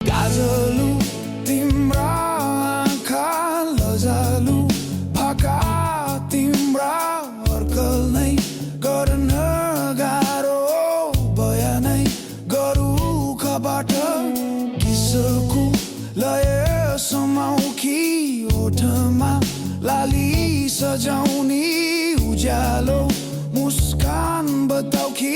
गाजलु तिम्रा आँखा लजालु फाका तिम्रा अर्कल नै गर्न गाह्रो बयानै गरु खबाट किसको लय समाउ कि ओठमा लाली सजाउनी उज्यालो मुस्कान बताउ कि